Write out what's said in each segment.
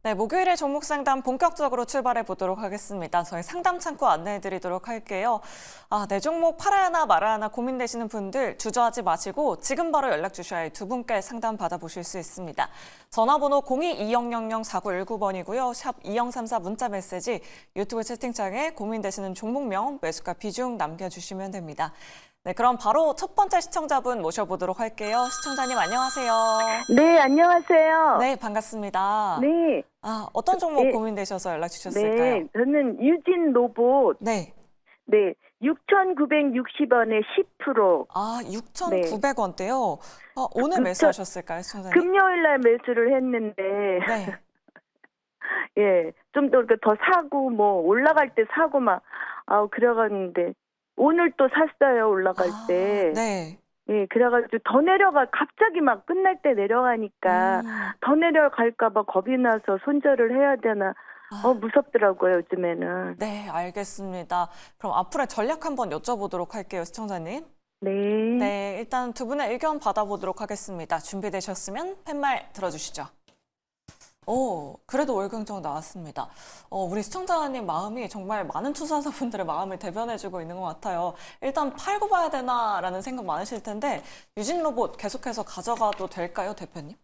네, 목요일에 종목 상담 본격적으로 출발해 보도록 하겠습니다. 저희 상담 창구 안내해 드리도록 할게요. 내 종목 팔아야 하나 말아야 하나 고민되시는 분들 주저하지 마시고 지금 바로 연락 주셔야 할 두 분께 상담 받아보실 수 있습니다. 전화번호 02-2000-4919번이고요. 샵 2034 문자 메시지, 유튜브 채팅창에 고민되시는 종목명, 매수가 비중 남겨주시면 됩니다. 네, 그럼 바로 첫 번째 시청자분 모셔보도록 할게요. 시청자님 안녕하세요. 네, 안녕하세요. 네, 반갑습니다. 네. 어떤 종목 네. 고민되셔서 연락 주셨을까요? 네, 저는 유진 로봇. 네. 네, 6,960원에 10%. 6,900원대요. 오늘 그, 매수하셨을까요, 시청자님? 금요일 날 매수를 했는데, 네. 예, 좀 더 사고, 올라갈 때 사고 그래갔는데, 오늘 또 샀어요, 올라갈 때. 네. 예, 그래가지고 더 갑자기 끝날 때 내려가니까 더 내려갈까봐 겁이 나서 손절을 해야 되나, 무섭더라고요, 요즘에는. 네, 알겠습니다. 그럼 앞으로의 전략 한번 여쭤보도록 할게요, 시청자님. 네. 네, 일단 두 분의 의견 받아보도록 하겠습니다. 준비되셨으면 팻말 들어주시죠. 그래도 월경정 나왔습니다. 우리 시청자님 마음이 정말 많은 투자자분들의 마음을 대변해주고 있는 것 같아요. 일단 팔고 봐야 되나라는 생각 많으실 텐데 유진 로봇 계속해서 가져가도 될까요, 대표님?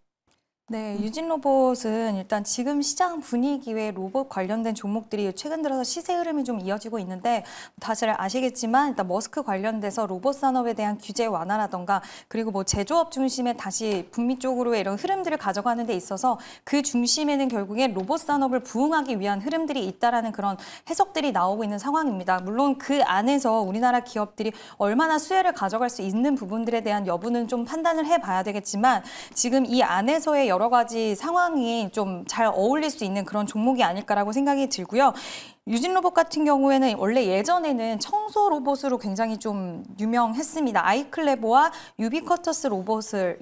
네, 유진 로봇은 일단 지금 시장 분위기 외에 로봇 관련된 종목들이 최근 들어서 시세 흐름이 좀 이어지고 있는데 다들 아시겠지만 일단 머스크 관련돼서 로봇 산업에 대한 규제 완화라던가 그리고 제조업 중심의 다시 북미 쪽으로의 이런 흐름들을 가져가는 데 있어서 그 중심에는 결국에 로봇 산업을 부응하기 위한 흐름들이 있다라는 그런 해석들이 나오고 있는 상황입니다. 물론 그 안에서 우리나라 기업들이 얼마나 수혜를 가져갈 수 있는 부분들에 대한 여부는 좀 판단을 해봐야 되겠지만 지금 이 안에서의 여러 가지 상황이 좀 잘 어울릴 수 있는 그런 종목이 아닐까라고 생각이 들고요. 유진 로봇 같은 경우에는 원래 예전에는 청소 로봇으로 굉장히 좀 유명했습니다. 아이클레버와 유비쿼터스 로봇을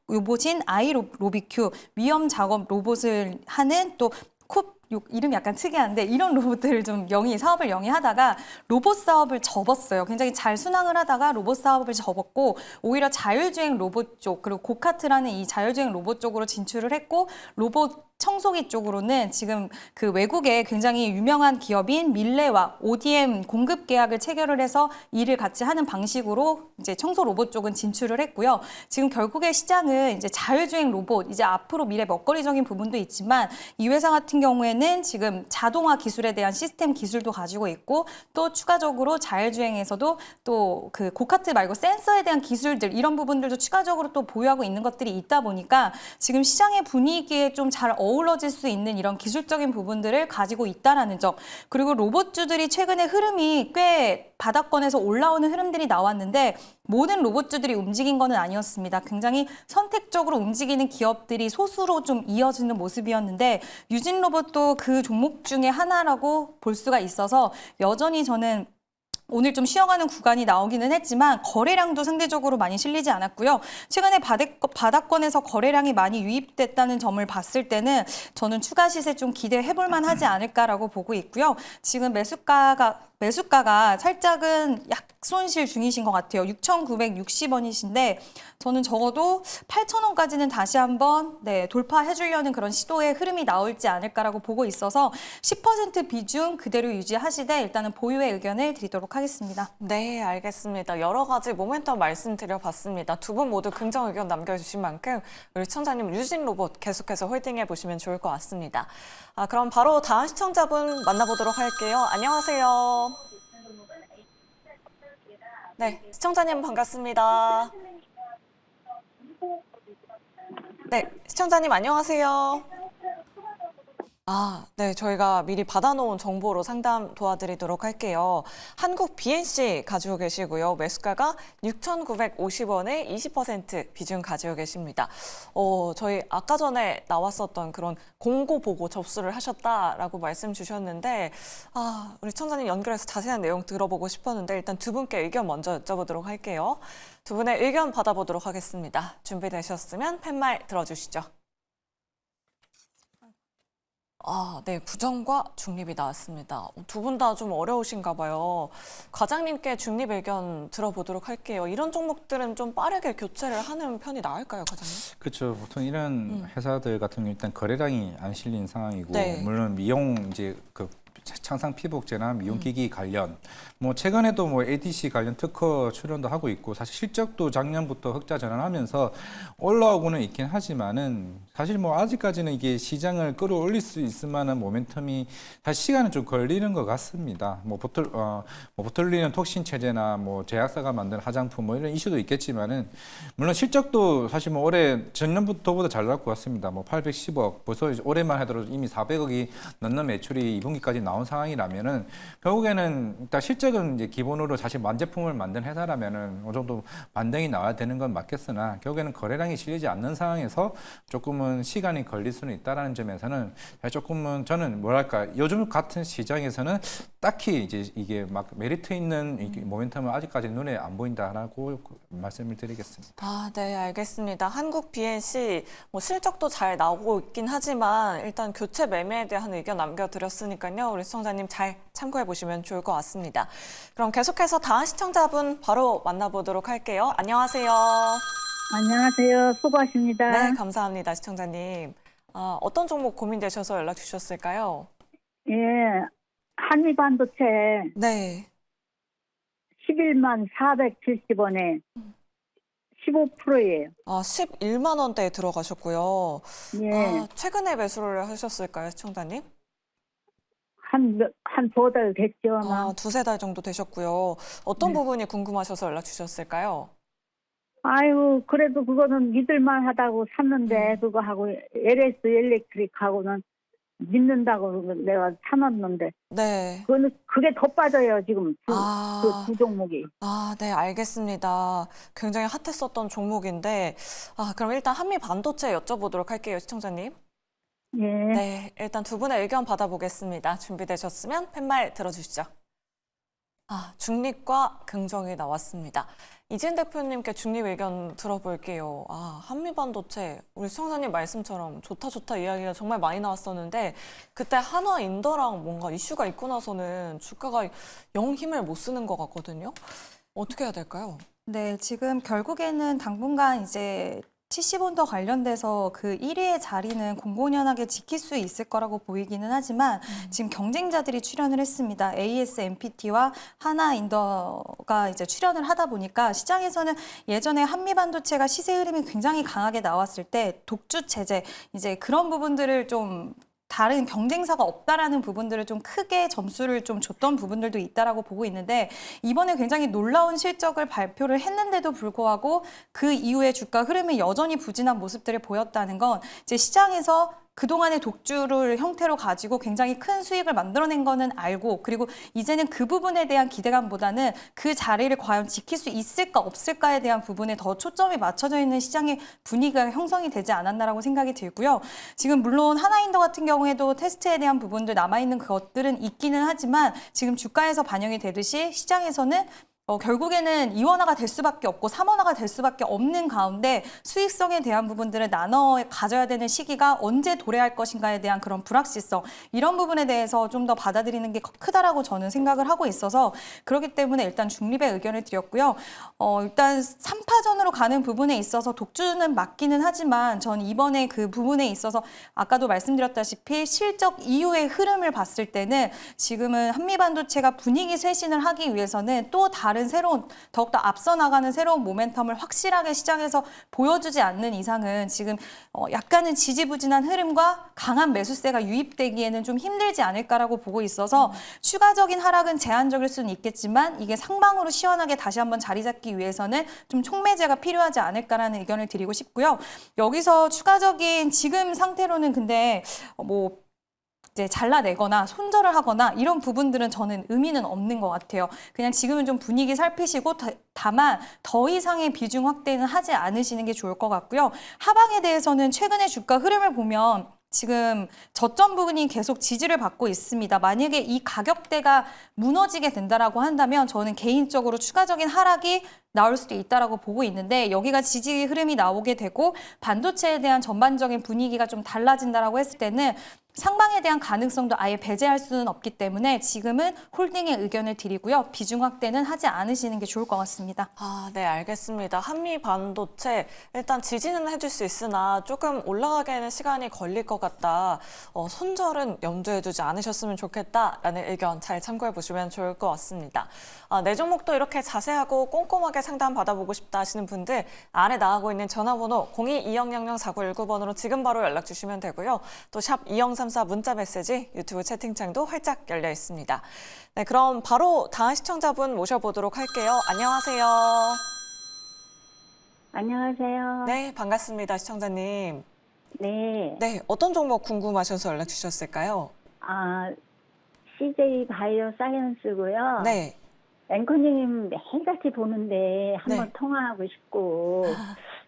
로봇인 아이로비큐 위험 작업 로봇을 하는 또 이름이 약간 특이한데 이런 로봇들을 좀 사업을 영위하다가 로봇 사업을 접었어요. 굉장히 잘 순항을 하다가 로봇 사업을 접었고 오히려 자율주행 로봇 쪽 그리고 고카트라는 이 자율주행 로봇 쪽으로 진출을 했고 로봇 청소기 쪽으로는 지금 그 외국의 굉장히 유명한 기업인 밀레와 ODM 공급 계약을 체결을 해서 일을 같이 하는 방식으로 이제 청소 로봇 쪽은 진출을 했고요. 지금 결국에 시장은 이제 자율주행 로봇, 이제 앞으로 미래 먹거리적인 부분도 있지만 이 회사 같은 경우에는 지금 자동화 기술에 대한 시스템 기술도 가지고 있고 또 추가적으로 자율주행에서도 또 그 고카트 말고 센서에 대한 기술들 이런 부분들도 추가적으로 또 보유하고 있는 것들이 있다 보니까 지금 시장의 분위기에 좀 잘 어우러질 수 있는 이런 기술적인 부분들을 가지고 있다라는 점. 그리고 로봇주들이 최근에 흐름이 꽤 바닥권에서 올라오는 흐름들이 나왔는데 모든 로봇주들이 움직인 거는 아니었습니다. 굉장히 선택적으로 움직이는 기업들이 소수로 좀 이어지는 모습이었는데 유진 로봇도 그 종목 중에 하나라고 볼 수가 있어서 여전히 저는 오늘 좀 쉬어가는 구간이 나오기는 했지만 거래량도 상대적으로 많이 실리지 않았고요. 최근에 바닥권에서 거래량이 많이 유입됐다는 점을 봤을 때는 저는 추가 시세 좀 기대해볼 만하지 않을까라고 보고 있고요. 지금 매수가가 살짝은 약손실 중이신 것 같아요. 6,960원이신데 저는 적어도 8,000원까지는 다시 한번 돌파해 주려는 그런 시도의 흐름이 나올지 않을까라고 보고 있어서 10% 비중 그대로 유지하시되 일단은 보유의 의견을 드리도록 하겠습니다. 네, 알겠습니다. 여러 가지 모멘텀 말씀드려봤습니다. 두 분 모두 긍정 의견 남겨주신 만큼 우리 시청자님 유진 로봇 계속해서 홀딩해 보시면 좋을 것 같습니다. 그럼 바로 다음 시청자분 만나보도록 할게요. 안녕하세요. 네, 시청자님 반갑습니다. 네, 시청자님 안녕하세요. 네, 저희가 미리 받아놓은 정보로 상담 도와드리도록 할게요. 한국 BNC 가지고 계시고요. 매수가가 6,950원에 20% 비중 가지고 계십니다. 저희 아까 전에 나왔었던 그런 공고 보고 접수를 하셨다라고 말씀 주셨는데, 우리 청자님 연결해서 자세한 내용 들어보고 싶었는데 일단 두 분께 의견 먼저 여쭤보도록 할게요. 두 분의 의견 받아보도록 하겠습니다. 준비되셨으면 팻말 들어주시죠. 네, 부정과 중립이 나왔습니다. 두 분 다 좀 어려우신가 봐요. 과장님께 중립 의견 들어보도록 할게요. 이런 종목들은 좀 빠르게 교체를 하는 편이 나을까요, 과장님? 그렇죠. 보통 이런 회사들 같은 경우 일단 거래량이 안 실린 상황이고, 네. 물론 미용 이제 그 창상 피부업체나 미용기기 관련, 뭐 최근에도 뭐 ADC 관련 특허 출연도 하고 있고, 사실 실적도 작년부터 흑자 전환하면서 올라오고는 있긴 하지만은 사실 뭐 아직까지는 이게 시장을 끌어올릴 수 있을 만한 모멘텀이 사실 시간은 좀 걸리는 것 같습니다. 뭐 보틀리는 톡신 체제나 뭐 제약사가 만든 화장품 뭐 이런 이슈도 있겠지만은, 물론 실적도 사실 뭐 올해 전년부터보다 잘 나올 것 같습니다. 뭐 810억, 벌써 이제 올해만 하더라도 이미 400억이 넘는 매출이 2분기까지 나온 상황이라면은, 결국에는 일단 실적은 이제 기본으로 사실 완제품을 만든 회사라면은 어느 정도 반등이 나와야 되는 건 맞겠으나, 결국에는 거래량이 실리지 않는 상황에서 조금은 시간이 걸릴 수는 있다라는 점에서는 조금은 저는 뭐랄까, 요즘 같은 시장에서는 딱히 이제 이게 막 메리트 있는 이게 모멘텀은 아직까지 눈에 안 보인다라고 말씀을 드리겠습니다. 네, 알겠습니다. 한국 BNC 뭐 실적도 잘 나오고 있긴 하지만 일단 교체 매매에 대한 의견 남겨드렸으니까요. 우리 시청자님 잘 참고해 보시면 좋을 것 같습니다. 그럼 계속해서 다음 시청자분 바로 만나보도록 할게요. 안녕하세요. 안녕하세요. 수고하십니다. 네, 감사합니다. 시청자님. 어떤 종목 고민되셔서 연락 주셨을까요? 예, 한미반도체 네. 11만 470원에 15%예요. 11만 원대에 들어가셨고요. 예, 최근에 매수를 하셨을까요, 시청자님? 한 2달 됐죠, 아마. 두세 달 정도 되셨고요. 어떤 네. 부분이 궁금하셔서 연락 주셨을까요? 아유, 그래도 그거는 믿을만 하다고 샀는데, 그거 하고 LS 일렉트릭하고는 믿는다고 내가 사놨는데, 네. 그게 더 빠져요, 지금. 그 두 종목이. 네, 알겠습니다. 굉장히 핫했었던 종목인데, 그럼 일단 한미 반도체 여쭤보도록 할게요, 시청자님. 예. 네, 일단 두 분의 의견 받아보겠습니다. 준비되셨으면 팻말 들어주시죠. 중립과 긍정이 나왔습니다. 이진 대표님께 중립 의견 들어볼게요. 한미반도체, 우리 시청자님 말씀처럼 좋다 이야기가 정말 많이 나왔었는데, 그때 한화인더랑 뭔가 이슈가 있고 나서는 주가가 영 힘을 못 쓰는 것 같거든요. 어떻게 해야 될까요? 네, 지금 결국에는 당분간 이제 TC본더 관련돼서 그 1위의 자리는 공공연하게 지킬 수 있을 거라고 보이기는 하지만 지금 경쟁자들이 출연을 했습니다. ASMPT와 하나인더가 이제 출연을 하다 보니까 시장에서는 예전에 한미반도체가 시세 흐름이 굉장히 강하게 나왔을 때 독주 체제 이제 그런 부분들을 좀 다른 경쟁사가 없다라는 부분들을 좀 크게 점수를 좀 줬던 부분들도 있다라고 보고 있는데 이번에 굉장히 놀라운 실적을 발표를 했는데도 불구하고 그 이후에 주가 흐름이 여전히 부진한 모습들을 보였다는 건 이제 시장에서 그동안의 독주를 형태로 가지고 굉장히 큰 수익을 만들어낸 거는 알고 그리고 이제는 그 부분에 대한 기대감보다는 그 자리를 과연 지킬 수 있을까 없을까에 대한 부분에 더 초점이 맞춰져 있는 시장의 분위기가 형성이 되지 않았나라고 생각이 들고요. 지금 물론 하나인더 같은 경우에도 테스트에 대한 부분들 남아있는 것들은 있기는 하지만 지금 주가에서 반영이 되듯이 시장에서는 결국에는 2원화가 될 수밖에 없고 3원화가 될 수밖에 없는 가운데 수익성에 대한 부분들을 나눠 가져야 되는 시기가 언제 도래할 것인가에 대한 그런 불확실성 이런 부분에 대해서 좀 더 받아들이는 게 크다라고 저는 생각을 하고 있어서 그렇기 때문에 일단 중립의 의견을 드렸고요. 일단 3파전으로 가는 부분에 있어서 독주는 맞기는 하지만 전 이번에 그 부분에 있어서 아까도 말씀드렸다시피 실적 이후의 흐름을 봤을 때는 지금은 한미반도체가 분위기 쇄신을 하기 위해서는 또 다른 새로운 더욱더 앞서 나가는 새로운 모멘텀을 확실하게 시장에서 보여주지 않는 이상은 지금 약간은 지지부진한 흐름과 강한 매수세가 유입되기에는 좀 힘들지 않을까라고 보고 있어서 추가적인 하락은 제한적일 수는 있겠지만 이게 상방으로 시원하게 다시 한번 자리 잡기 위해서는 좀 촉매제가 필요하지 않을까라는 의견을 드리고 싶고요. 여기서 추가적인 지금 상태로는 근데 이제 잘라내거나 손절을 하거나 이런 부분들은 저는 의미는 없는 것 같아요. 그냥 지금은 좀 분위기 살피시고 다만 더 이상의 비중 확대는 하지 않으시는 게 좋을 것 같고요. 하방에 대해서는 최근의 주가 흐름을 보면 지금 저점 부분이 계속 지지를 받고 있습니다. 만약에 이 가격대가 무너지게 된다라고 한다면 저는 개인적으로 추가적인 하락이 나올 수도 있다라고 보고 있는데 여기가 지지 흐름이 나오게 되고 반도체에 대한 전반적인 분위기가 좀 달라진다라고 했을 때는 상방에 대한 가능성도 아예 배제할 수는 없기 때문에 지금은 홀딩의 의견을 드리고요. 비중 확대는 하지 않으시는 게 좋을 것 같습니다. 아, 네, 알겠습니다. 한미 반도체 일단 지지는 해줄 수 있으나 조금 올라가기에는 시간이 걸릴 것 같다. 손절은 염두에 두지 않으셨으면 좋겠다라는 의견 잘 참고해 보시면 좋을 것 같습니다. 내 종목도 이렇게 자세하고 꼼꼼하게 상담 받아보고 싶다 하시는 분들 아래 나가고 있는 전화번호 02-2000-4919번으로 지금 바로 연락 주시면 되고요. 또 샵 2034 문자 메시지 유튜브 채팅창도 활짝 열려 있습니다. 네, 그럼 바로 다음 시청자분 모셔보도록 할게요. 안녕하세요. 안녕하세요. 네, 반갑습니다, 시청자님. 네. 네, 어떤 종목 궁금하셔서 연락 주셨을까요? CJ 바이오 사이언스고요. 네. 앵커님 매일같이 보는데 한번 네. 통화하고 싶고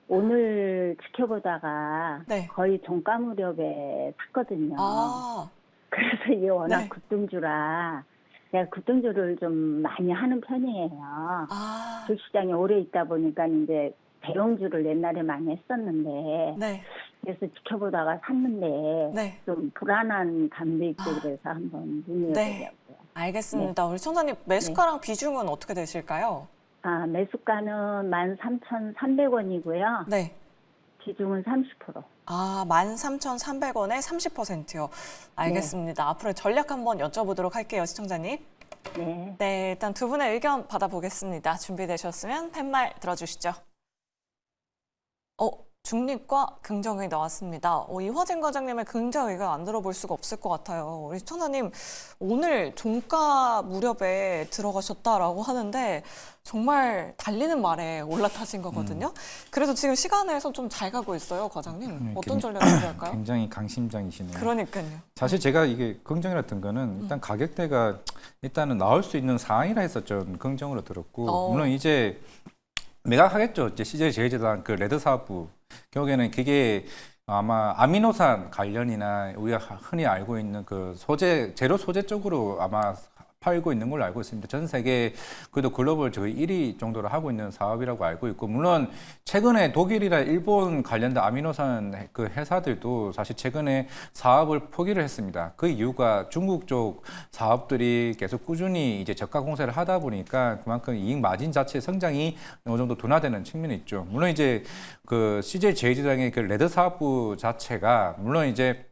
오늘 지켜보다가 네. 거의 종가 무렵에 샀거든요. 아, 그래서 이게 워낙 네. 급등주라 제가 급등주를 좀 많이 하는 편이에요. 아, 주식시장에 오래 있다 보니까 이제 대형주를 옛날에 많이 했었는데 네, 그래서 지켜보다가 샀는데 네. 좀 불안한 감도 있고 그래서 한번 문의해보려고요. 알겠습니다. 우리 시청자님 매수가랑 비중은 어떻게 되실까요? 매수가는 13,300원이고요. 네. 비중은 30%. 13,300원에 30%요. 알겠습니다. 앞으로 전략 한번 여쭤보도록 할게요, 시청자님. 네. 네, 일단 두 분의 의견 받아보겠습니다. 준비되셨으면 팻말 들어주시죠. 중립과 긍정이 나왔습니다. 이화진 과장님의 긍정 의견 안 들어볼 수가 없을 것 같아요. 우리 시청자님, 오늘 종가 무렵에 들어가셨다라고 하는데 정말 달리는 말에 올라타신 거거든요. 그래서 지금 시간에서 좀 잘 가고 있어요, 과장님. 어떤 전략을 필요할까요? 굉장히 강심장이시네요. 그러니까요. 사실 제가 이게 긍정이라 든 거는 일단 가격대가 일단은 나올 수 있는 상황이라 해서 좀 긍정으로 들었고 물론 이제 매각하겠죠. 이제 CJ 제일제당 그 레드 사업부 결국에는 그게 아마 아미노산 관련이나 우리가 흔히 알고 있는 그 소재 재료 소재 쪽으로 아마 팔고 있는 걸로 알고 있습니다. 전 세계 그래도 글로벌 저희 1위 정도로 하고 있는 사업이라고 알고 있고 물론 최근에 독일이나 일본 관련된 아미노산 그 회사들도 사실 최근에 사업을 포기를 했습니다. 그 이유가 중국 쪽 사업들이 계속 꾸준히 이제 저가 공세를 하다 보니까 그만큼 이익 마진 자체의 성장이 어느 정도 둔화되는 측면이 있죠. 물론 이제 그 CJ 제일제당의 그 레드 사업부 자체가 물론 이제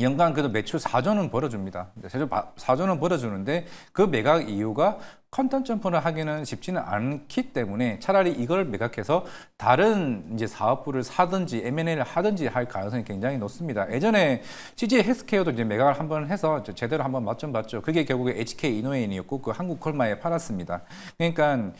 연간 그래도 매출 4조는 벌어줍니다. 4조는 벌어주는데 그 매각 이유가 컨텐츠 점프를 하기는 쉽지는 않기 때문에 차라리 이걸 매각해서 다른 이제 사업부를 사든지 M&A를 하든지 할 가능성이 굉장히 높습니다. 예전에 CJ 헬스케어도 이제 매각을 한번 해서 제대로 한번 맛 좀 봤죠. 그게 결국에 HK 이노웨인이었고 그 한국 콜마에 팔았습니다. 그러니까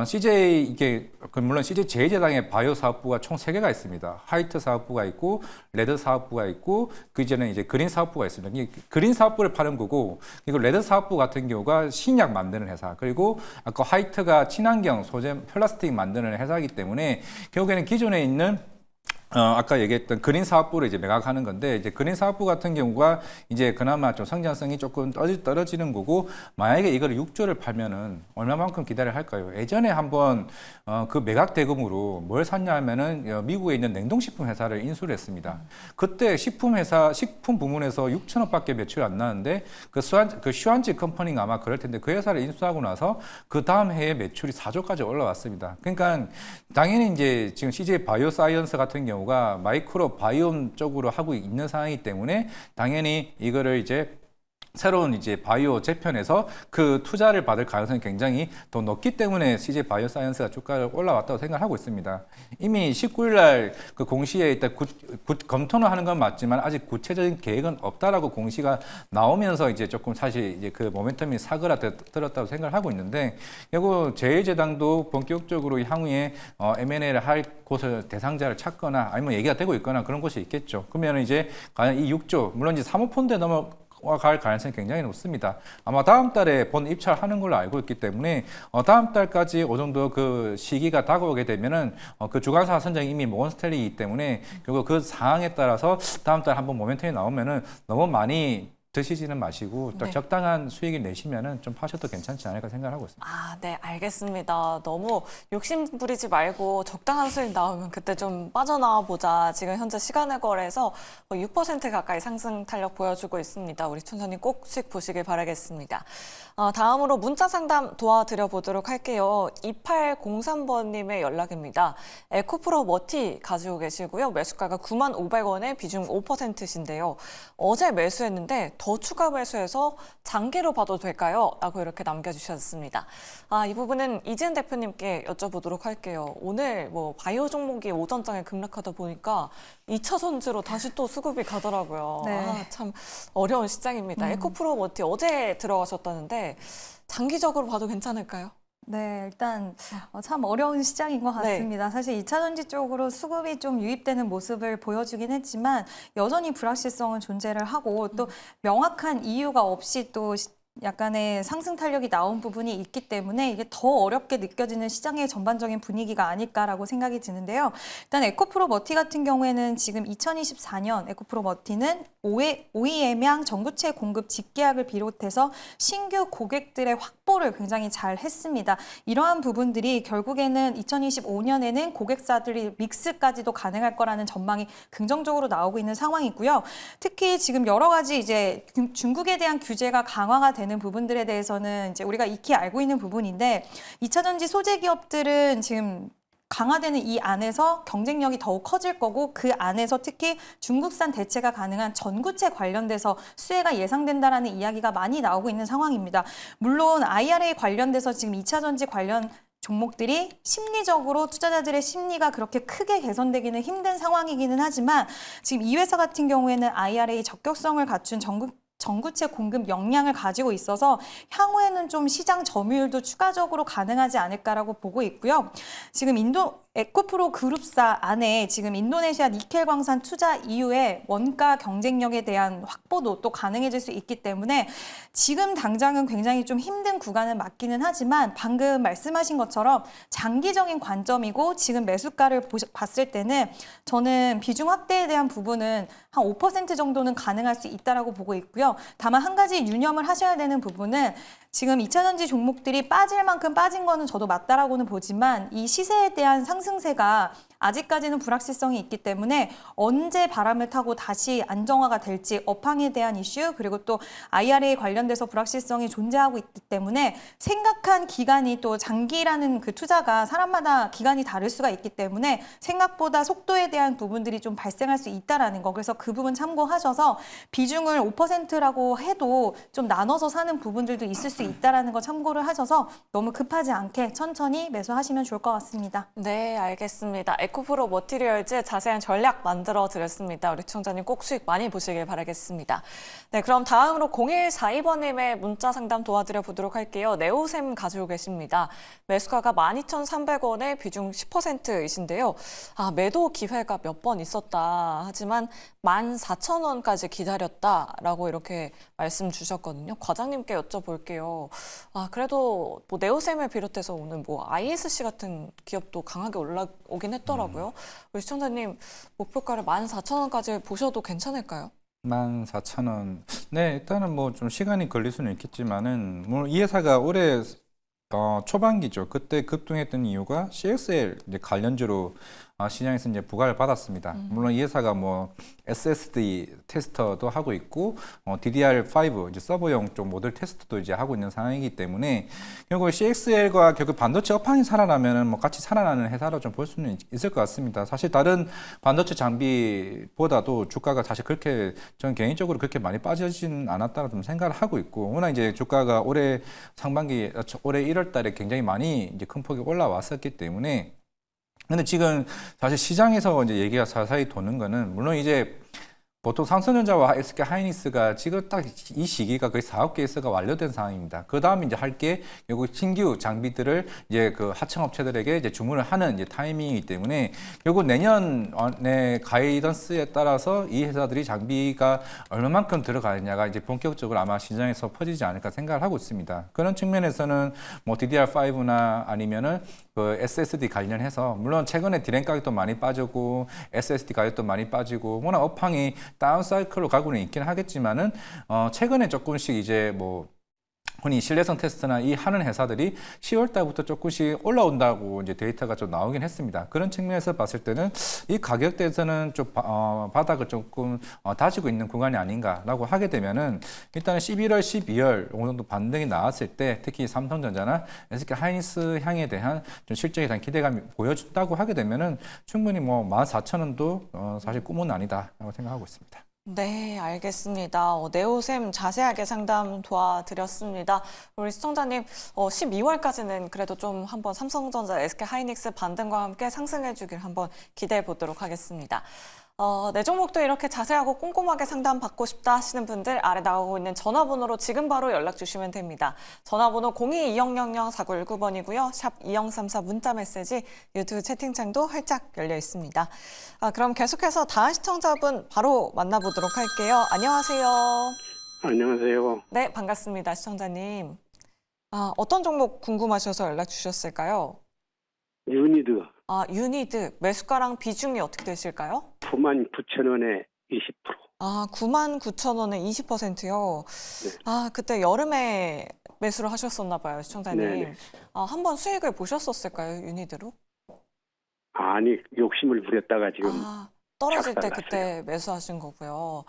CJ 이게 물론 CJ 제일제당의 바이오 사업부가 총 3개가 있습니다. 화이트 사업부가 있고 레드 사업부가 있고 그 이전에 이제 그린 사업부가 있습니다. 이 그린 사업부를 파는 거고 그리고 레드 사업부 같은 경우가 신약 만드는 회사. 그리고 아까 화이트가 친환경 소재 플라스틱 만드는 회사이기 때문에 결국에는 기존에 있는 아까 얘기했던 그린 사업부를 이제 매각하는 건데 이제 그린 사업부 같은 경우가 이제 그나마 좀 성장성이 조금 떨어지는 거고 만약에 이걸 6조를 팔면은 얼마만큼 기다려야 할까요? 예전에 한번 그 매각 대금으로 뭘 샀냐 하면은 미국에 있는 냉동식품 회사를 인수를 했습니다. 그때 식품 부문에서 6천억밖에 매출이 안 나는데 그 슈안지 컴퍼니가 아마 그럴 텐데 그 회사를 인수하고 나서 그 다음 해에 매출이 4조까지 올라왔습니다. 그러니까 당연히 이제 지금 CJ 바이오 사이언스 같은 경우가 마이크로 바이옴 쪽으로 하고 있는 상황이기 때문에 당연히 이거를 이제 새로운 이제 바이오 재편에서 그 투자를 받을 가능성이 굉장히 더 높기 때문에 CJ 바이오 사이언스가 주가를 올라왔다고 생각하고 있습니다. 이미 19일 날 그 공시에 일단 검토는 하는 건 맞지만 아직 구체적인 계획은 없다라고 공시가 나오면서 이제 조금 사실 이제 그 모멘텀이 사그라들었다고 생각을 하고 있는데 결국 제일제당도 본격적으로 향후에 M&A를 할 곳을 대상자를 찾거나 아니면 얘기가 되고 있거나 그런 곳이 있겠죠. 그러면 이제 과연 이 6조 물론 이제 사모펀드에 갈 가능성이 굉장히 높습니다. 아마 다음 달에 본 입찰하는 걸로 알고 있기 때문에 다음 달까지 어느 정도 그 시기가 다가오게 되면은 그 주관사 선정이 이미 모건스탠리이기 때문에 결국 그 상황에 따라서 다음 달 한번 모멘텀이 나오면은 너무 많이 드시지는 마시고 또 네. 적당한 수익을 내시면은 좀 파셔도 괜찮지 않을까 생각하고 있습니다. 아, 네, 알겠습니다. 너무 욕심 부리지 말고 적당한 수익 나오면 그때 좀 빠져나와 보자. 지금 현재 시간을 거래해서 6% 가까이 상승 탄력 보여주고 있습니다. 우리 촌선님 꼭 수익 보시길 바라겠습니다. 다음으로 문자 상담 도와드려 보도록 할게요. 2803번님의 연락입니다. 에코프로 머티 가지고 계시고요. 매수가가 95,500원에 비중 5%신데요. 어제 매수했는데 더 추가 매수해서 장기로 봐도 될까요? 라고 이렇게 남겨주셨습니다. 이 부분은 이지은 대표님께 여쭤보도록 할게요. 오늘 뭐 바이오 종목이 오전장에 급락하다 보니까 2차 전지로 다시 또 수급이 가더라고요. 네. 참 어려운 시장입니다. 에코프로 머티 어제 들어가셨다는데 장기적으로 봐도 괜찮을까요? 네, 일단 참 어려운 시장인 것 네. 같습니다. 사실 2차 전지 쪽으로 수급이 좀 유입되는 모습을 보여주긴 했지만 여전히 불확실성은 존재를 하고 또 명확한 이유가 없이 또 약간의 상승 탄력이 나온 부분이 있기 때문에 이게 더 어렵게 느껴지는 시장의 전반적인 분위기가 아닐까라고 생각이 드는데요. 일단 에코프로 머티 같은 경우에는 지금 2024년 에코프로 머티는 OEM향 전구체 공급 직계약을 비롯해서 신규 고객들의 확보를 굉장히 잘 했습니다. 이러한 부분들이 결국에는 2025년에는 고객사들이 믹스까지도 가능할 거라는 전망이 긍정적으로 나오고 있는 상황이고요. 특히 지금 여러 가지 이제 중국에 대한 규제가 강화가 되는 부분들에 대해서는 이제 우리가 익히 알고 있는 부분인데 2차 전지 소재 기업들은 지금 강화되는 이 안에서 경쟁력이 더욱 커질 거고 그 안에서 특히 중국산 대체가 가능한 전구체 관련돼서 수혜가 예상된다라는 이야기가 많이 나오고 있는 상황입니다. 물론 IRA 관련돼서 지금 2차 전지 관련 종목들이 심리적으로 투자자들의 심리가 그렇게 크게 개선되기는 힘든 상황이기는 하지만 지금 이 회사 같은 경우에는 IRA 적격성을 갖춘 전구체 공급 역량을 가지고 있어서 향후에는 좀 시장 점유율도 추가적으로 가능하지 않을까라고 보고 있고요. 지금 에코프로 그룹사 안에 지금 인도네시아 니켈 광산 투자 이후에 원가 경쟁력에 대한 확보도 또 가능해질 수 있기 때문에 지금 당장은 굉장히 좀 힘든 구간을 맞기는 하지만 방금 말씀하신 것처럼 장기적인 관점이고 지금 매수가를 봤을 때는 저는 비중 확대에 대한 부분은 한 5% 정도는 가능할 수 있다라고 보고 있고요. 다만 한 가지 유념을 하셔야 되는 부분은 지금 2차 전지 종목들이 빠질 만큼 빠진 거는 저도 맞다라고는 보지만 이 시세에 대한 상승세가 아직까지는 불확실성이 있기 때문에 언제 바람을 타고 다시 안정화가 될지 업황에 대한 이슈 그리고 또 IRA 관련돼서 불확실성이 존재하고 있기 때문에 생각한 기간이 또 장기라는 그 투자가 사람마다 기간이 다를 수가 있기 때문에 생각보다 속도에 대한 부분들이 좀 발생할 수 있다라는 거. 그래서 그 부분 참고하셔서 비중을 5%라고 해도 좀 나눠서 사는 부분들도 있을 수 있다라는 거 참고를 하셔서 너무 급하지 않게 천천히 매수하시면 좋을 것 같습니다. 네, 알겠습니다. 에코프로 머티리얼즈 자세한 전략 만들어 드렸습니다. 우리 청자님 꼭 수익 많이 보시길 바라겠습니다. 네, 그럼 다음으로 0142번님의 문자 상담 도와드려 보도록 할게요. 네오셈 가지고 계십니다. 매수가가 12,300원에 비중 10%이신데요. 매도 기회가 몇 번 있었다. 하지만 14,000원까지 기다렸다라고 이렇게 말씀 주셨거든요. 과장님께 여쭤볼게요. 그래도 뭐 네오셈을 비롯해서 오늘 뭐 ISC 같은 기업도 강하게 올라오긴 했더라고요. 우리 시청자님 목표가를 14,000원까지 보셔도 괜찮을까요? 14,000원. 네, 일단은 뭐 좀 시간이 걸릴 수는 있겠지만은 물론 이 회사가 올해 초반기죠. 그때 급등했던 이유가 CXL 이제 관련주로 시장에서 이제 부과를 받았습니다. 물론 이 회사가 뭐 SSD 테스터도 하고 있고 DDR5 이제 서버용 쪽 모델 테스트도 이제 하고 있는 상황이기 때문에 결국 CXL과 결국 반도체 업황이 살아나면은 뭐 같이 살아나는 회사로 좀 볼 수는 있을 것 같습니다. 사실 다른 반도체 장비보다도 주가가 사실 그렇게 저는 개인적으로 그렇게 많이 빠지진 않았다고 좀 생각을 하고 있고 워낙 이제 주가가 올해 1월달에 굉장히 많이 이제 큰 폭이 올라왔었기 때문에 근데 지금 사실 시장에서 이제 얘기가 자세히 도는 거는 물론 이제 보통 삼성전자와 SK 하이닉스가 지금 딱 이 시기가 거의 사업 계획서가 완료된 상황입니다. 그 다음 이제 할 게 결국 신규 장비들을 이제 그 하청업체들에게 이제 주문을 하는 이제 타이밍이기 때문에 결국 내년에 가이던스에 따라서 이 회사들이 장비가 얼마만큼 들어가느냐가 이제 본격적으로 아마 시장에서 퍼지지 않을까 생각을 하고 있습니다. 그런 측면에서는 뭐 DDR5나 아니면은 그 SSD 관련해서 물론 최근에 디램 가격도 많이 빠지고 SSD 가격도 많이 빠지고 워낙 업황이 다운 사이클로 가고는 있긴 하겠지만은 최근에 조금씩 이제 뭐 흔히 신뢰성 테스트나 이 하는 회사들이 10월 달부터 조금씩 올라온다고 이제 데이터가 좀 나오긴 했습니다. 그런 측면에서 봤을 때는 이 가격대에서는 좀 바닥을 조금 다지고 있는 구간이 아닌가라고 하게 되면은 일단은 11월, 12월 어느 정도 반등이 나왔을 때 특히 삼성전자나 SK 하이닉스 향에 대한 좀 실적에 대한 기대감이 보여준다고 하게 되면은 충분히 뭐 14,000원도 사실 꿈은 아니다라고 생각하고 있습니다. 네, 알겠습니다. 네오셈 자세하게 상담 도와드렸습니다. 우리 시청자님, 12월까지는 그래도 좀 한번 삼성전자, SK 하이닉스 반등과 함께 상승해 주길 한번 기대해 보도록 하겠습니다. 내 종목도 이렇게 자세하고 꼼꼼하게 상담 받고 싶다 하시는 분들 아래 나오고 있는 전화번호로 지금 바로 연락 주시면 됩니다. 전화번호 02-2000-4919번이고요. 샵 2034 문자 메시지, 유튜브 채팅창도 활짝 열려 있습니다. 그럼 계속해서 다음 시청자분 바로 만나보도록 할게요. 안녕하세요. 안녕하세요. 네, 반갑습니다. 시청자님. 어떤 종목 궁금하셔서 연락 주셨을까요? 유니드 유니드 매수가랑 비중이 어떻게 되실까요? 99,000원에 20%. 99,000원에 20%요. 네. 그때 여름에 매수를 하셨었나 봐요, 시청자님. 네네. 한번 수익을 보셨었을까요, 유니드로? 아니, 욕심을 부렸다가 지금. 떨어질 때 작살났어요. 그때 매수하신 거고요.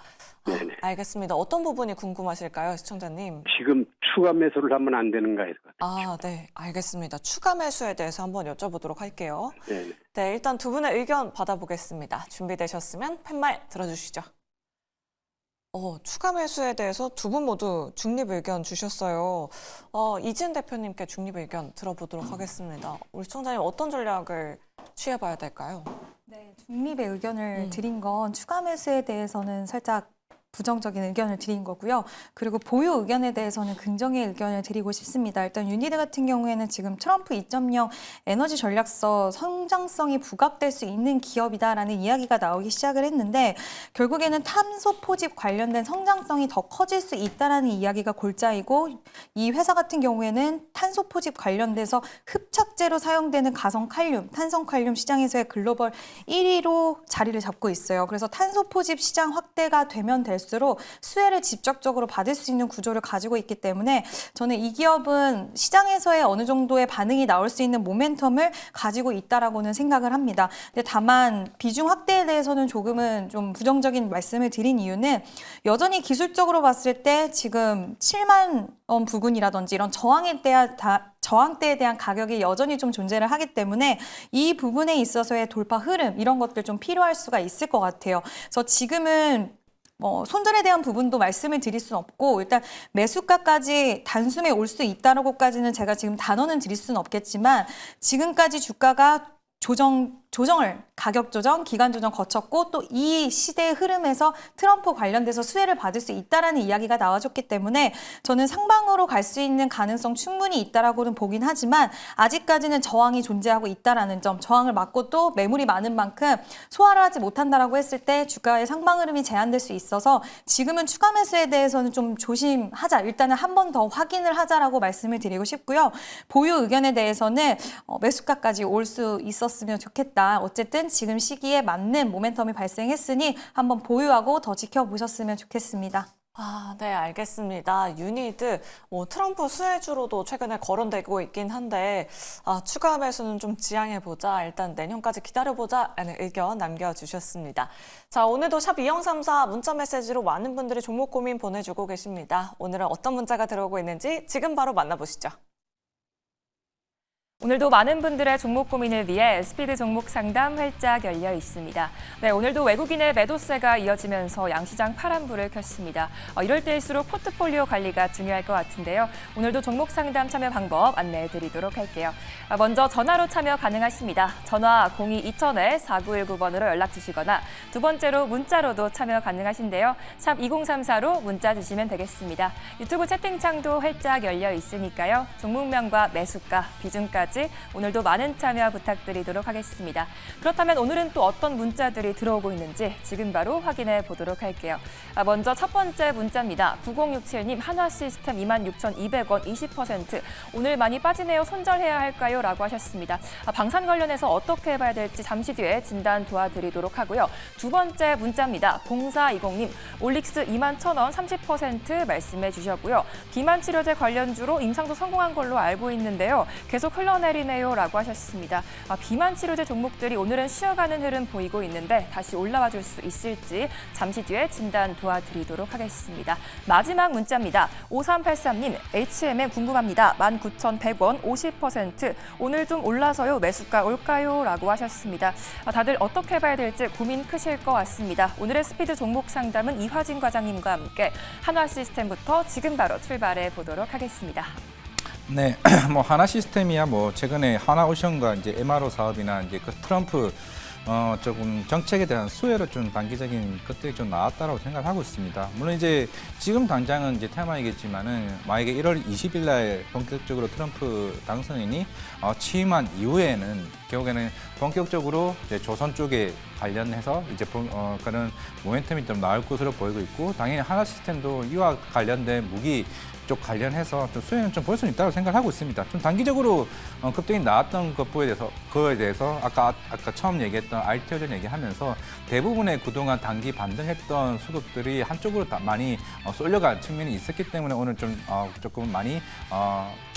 네네. 알겠습니다. 어떤 부분이 궁금하실까요, 시청자님? 지금 추가 매수를 하면 안 되는가 해서. 네, 알겠습니다. 추가 매수에 대해서 한번 여쭤보도록 할게요. 네네. 네, 일단 두 분의 의견 받아보겠습니다. 준비되셨으면 팻말 들어주시죠. 추가 매수에 대해서 두 분 모두 중립 의견 주셨어요. 이진 대표님께 중립 의견 들어보도록 하겠습니다. 우리 시청자님 어떤 전략을 취해봐야 될까요? 네, 중립의 의견을 드린 건 추가 매수에 대해서는 살짝 부정적인 의견을 드린 거고요. 그리고 보유 의견에 대해서는 긍정의 의견을 드리고 싶습니다. 일단 유니드 같은 경우에는 지금 트럼프 2.0 에너지 전략서 성장성이 부각될 수 있는 기업이다라는 이야기가 나오기 시작을 했는데 결국에는 탄소 포집 관련된 성장성이 더 커질 수 있다라는 이야기가 골자이고 이 회사 같은 경우에는 탄소 포집 관련돼서 흡착제로 사용되는 가성 칼륨, 탄성 칼륨 시장에서의 글로벌 1위로 자리를 잡고 있어요. 그래서 탄소 포집 시장 확대가 되면 될수록 수혜를 직접적으로 받을 수 있는 구조를 가지고 있기 때문에 저는 이 기업은 시장에서의 어느 정도의 반응이 나올 수 있는 모멘텀을 가지고 있다라고는 생각을 합니다. 근데 다만 비중 확대에 대해서는 조금은 좀 부정적인 말씀을 드린 이유는 여전히 기술적으로 봤을 때 지금 7만 원 부근이라든지 이런 저항대에 대한 가격이 여전히 좀 존재를 하기 때문에 이 부분에 있어서의 돌파 흐름 이런 것들 좀 필요할 수가 있을 것 같아요. 그래서 지금은 손절에 대한 부분도 말씀을 드릴 수는 없고 일단 매수가까지 단숨에 올 수 있다라고까지는 제가 지금 단언은 드릴 수는 없겠지만 지금까지 주가가 가격 조정, 기간 조정 거쳤고 또 이 시대의 흐름에서 트럼프 관련돼서 수혜를 받을 수 있다라는 이야기가 나와줬기 때문에 저는 상방으로 갈 수 있는 가능성 충분히 있다라고는 보긴 하지만 아직까지는 저항이 존재하고 있다라는 점, 저항을 맞고 또 매물이 많은 만큼 소화를 하지 못한다라고 했을 때 주가의 상방 흐름이 제한될 수 있어서 지금은 추가 매수에 대해서는 좀 조심하자. 일단은 한 번 더 확인을 하자라고 말씀을 드리고 싶고요. 보유 의견에 대해서는 매수가까지 올 수 있었으면 좋겠다. 어쨌든 지금 시기에 맞는 모멘텀이 발생했으니 한번 보유하고 더 지켜보셨으면 좋겠습니다. 네, 알겠습니다. 유니드, 트럼프 수혜주로도 최근에 거론되고 있긴 한데, 추가 매수는 좀 지양해보자. 일단 내년까지 기다려보자. 라는 의견 남겨주셨습니다. 자, 오늘도 샵 2034 문자 메시지로 많은 분들이 종목 고민 보내주고 계십니다. 오늘은 어떤 문자가 들어오고 있는지 지금 바로 만나보시죠. 오늘도 많은 분들의 종목 고민을 위해 스피드 종목 상담 활짝 열려 있습니다. 네, 오늘도 외국인의 매도세가 이어지면서 양시장 파란불을 켰습니다. 이럴 때일수록 포트폴리오 관리가 중요할 것 같은데요. 오늘도 종목 상담 참여 방법 안내해 드리도록 할게요. 먼저 전화로 참여 가능하십니다. 전화 02-2000-4919번으로 연락 주시거나 두 번째로 문자로도 참여 가능하신데요. 샵 2034로 문자 주시면 되겠습니다. 유튜브 채팅창도 활짝 열려 있으니까요. 종목명과 매수가, 비중까지 지금까지 오늘도 많은 참여 부탁드리도록 하겠습니다. 그렇다면 오늘은 또 어떤 문자들이 들어오고 있는지 지금 바로 확인해 보도록 할게요. 먼저 첫 번째 문자입니다. 9067님, 한화 시스템 26,200원 20%. 오늘 많이 빠지네요. 손절해야 할까요? 라고 하셨습니다. 방산 관련해서 어떻게 봐야 될지 잠시 뒤에 진단 도와드리도록 하고요. 두 번째 문자입니다. 0420님, 올릭스 21,000원 30% 말씀해 주셨고요. 비만 치료제 관련주로 임상도 성공한 걸로 알고 있는데요. 계속 흘러내리네요. 라고 하셨습니다. 비만 치료제 종목들이 오늘은 쉬어가는 흐름 보이고 있는데 다시 올라와 줄 수 있을지 잠시 뒤에 진단 도와드리도록 하겠습니다. 마지막 문자입니다. 5383님, HMM 궁금합니다. 19,100원 50%. 오늘 좀 올라서요. 매수가 올까요? 라고 하셨습니다. 다들 어떻게 봐야 될지 고민 크실 것 같습니다. 오늘의 스피드 종목 상담은 이화진 과장님과 함께 한화 시스템부터 지금 바로 출발해 보도록 하겠습니다. 네, 뭐 하나 시스템이야 뭐 최근에 하나오션과 이제 MRO 사업이나 이제 그 트럼프 조금 정책에 대한 수혜로 좀 단기적인 것들이 좀 나왔다라고 생각하고 있습니다. 물론 이제 지금 당장은 이제 테마이겠지만은 만약에 1월 20일 날 본격적으로 트럼프 당선인이 취임한 이후에는 결국에는 본격적으로 이제 조선 쪽에 관련해서 이제 그런 모멘텀이 좀 나올 것으로 보이고 있고, 당연히 하나 시스템도 이와 관련된 무기 쪽 관련해서 좀 수혜는 좀 볼 수 있다고 생각하고 있습니다. 좀 단기적으로 급등이 나왔던 그거에 대해서 아까 처음 얘기했던 RTO전 얘기하면서 대부분의 그동안 단기 반등했던 수급들이 한쪽으로 다 많이 쏠려간 측면이 있었기 때문에 오늘 좀 조금 많이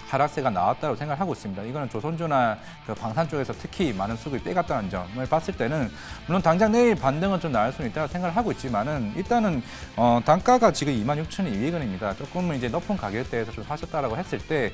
하락세가 나왔다고 생각하고 있습니다. 이거는 조선주나 그 방산 쪽에서 특히 많은 수급이 빼갔다는 점을 봤을 때는 물론 당장 내일 반등은 좀 나올 수는 있다고 생각을 하고 있지만은 일단은 단가가 지금 26,200원입니다. 조금은 이제 높은 가격대에서 좀 사셨다라고 했을 때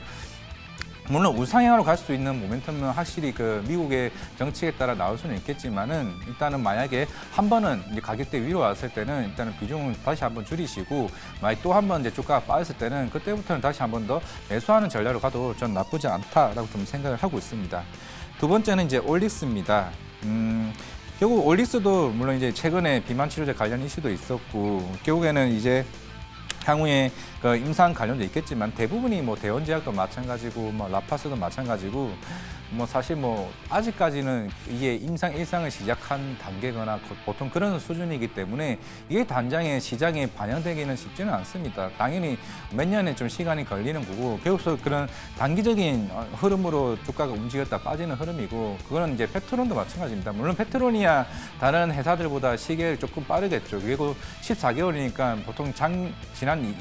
물론 우상향으로 갈 수 있는 모멘텀은 확실히 그 미국의 정책에 따라 나올 수는 있겠지만은 일단은 만약에 한 번은 이제 가격대 위로 왔을 때는 일단은 비중을 다시 한번 줄이시고, 만약 또 한 번 이제 주가가 빠졌을 때는 그때부터는 다시 한 번 더 매수하는 전략으로 가도 전 나쁘지 않다라고 좀 생각을 하고 있습니다. 두 번째는 이제 올릭스입니다. 결국 올릭스도 물론 이제 최근에 비만 치료제 관련 이슈도 있었고, 결국에는 이제 향후에 그 임상 관련도 있겠지만 대부분이 뭐 대원제약도 마찬가지고 뭐 라파스도 마찬가지고 뭐 사실 뭐 아직까지는 이게 임상 일상을 시작한 단계거나 보통 그런 수준이기 때문에 이게 단장에 시장에 반영되기는 쉽지는 않습니다. 당연히 몇 년에 좀 시간이 걸리는 거고, 결국서 그런 단기적인 흐름으로 주가가 움직였다 빠지는 흐름이고, 그거는 이제 페트론도 마찬가지입니다. 물론 페트론이야 다른 회사들보다 시계를 조금 빠르겠죠. 그리고 14개월이니까 보통 지난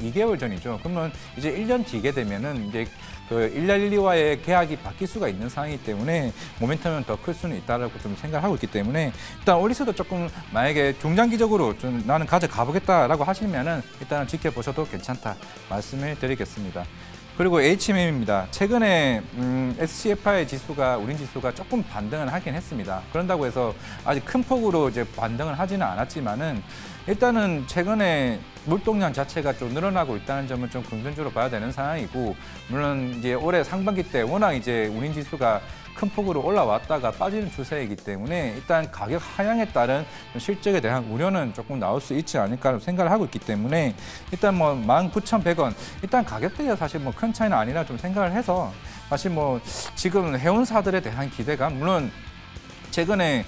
2개월 전이죠. 그러면 이제 1년 뒤게 되면은 이제 그 112와의 계약이 바뀔 수가 있는 상황이기 때문에 모멘텀은 더 클 수는 있다라고 좀 생각하고 있기 때문에 일단 올릭스도 조금 만약에 중장기적으로 좀 나는 가져가 보겠다라고 하시면은 일단은 지켜보셔도 괜찮다 말씀을 드리겠습니다. 그리고 HMM입니다. 최근에 SCFI 지수가 우린 지수가 조금 반등을 하긴 했습니다. 그런다고 해서 아직 큰 폭으로 이제 반등을 하지는 않았지만은 일단은 최근에 물동량 자체가 좀 늘어나고 있다는 점은 좀 긍정적으로 봐야 되는 상황이고, 물론 이제 올해 상반기 때 워낙 이제 운임 지수가 큰 폭으로 올라왔다가 빠지는 추세이기 때문에 일단 가격 하향에 따른 실적에 대한 우려는 조금 나올 수 있지 않을까 생각을 하고 있기 때문에 일단 뭐 19,100원 일단 가격대가 사실 뭐 큰 차이는 아니라 좀 생각을 해서, 사실 뭐 지금 해운사들에 대한 기대감, 물론 최근에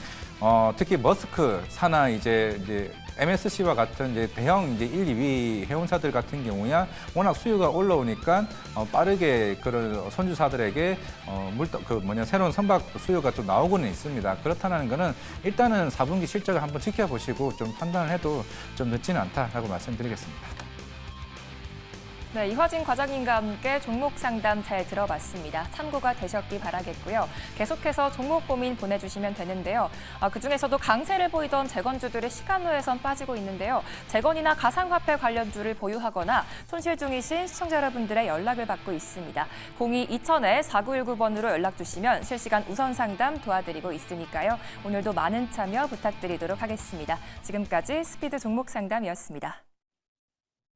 특히 머스크 사나 이제 MSC와 같은 이제 대형 이제 1, 2위 해운사들 같은 경우야 워낙 수요가 올라오니까 빠르게 그런 선주사들에게 새로운 선박 수요가 좀 나오고는 있습니다. 그렇다는 거는 일단은 4분기 실적을 한번 지켜보시고 좀 판단을 해도 좀 늦지는 않다라고 말씀드리겠습니다. 네, 이화진 과장님과 함께 종목 상담 잘 들어봤습니다. 참고가 되셨기 바라겠고요. 계속해서 종목 고민 보내주시면 되는데요. 그중에서도 강세를 보이던 재건주들의 시간로에선 빠지고 있는데요. 재건이나 가상화폐 관련주를 보유하거나 손실 중이신 시청자 여러분들의 연락을 받고 있습니다. 02-2000-4919번으로 연락 주시면 실시간 우선 상담 도와드리고 있으니까요. 오늘도 많은 참여 부탁드리도록 하겠습니다. 지금까지 스피드 종목 상담이었습니다.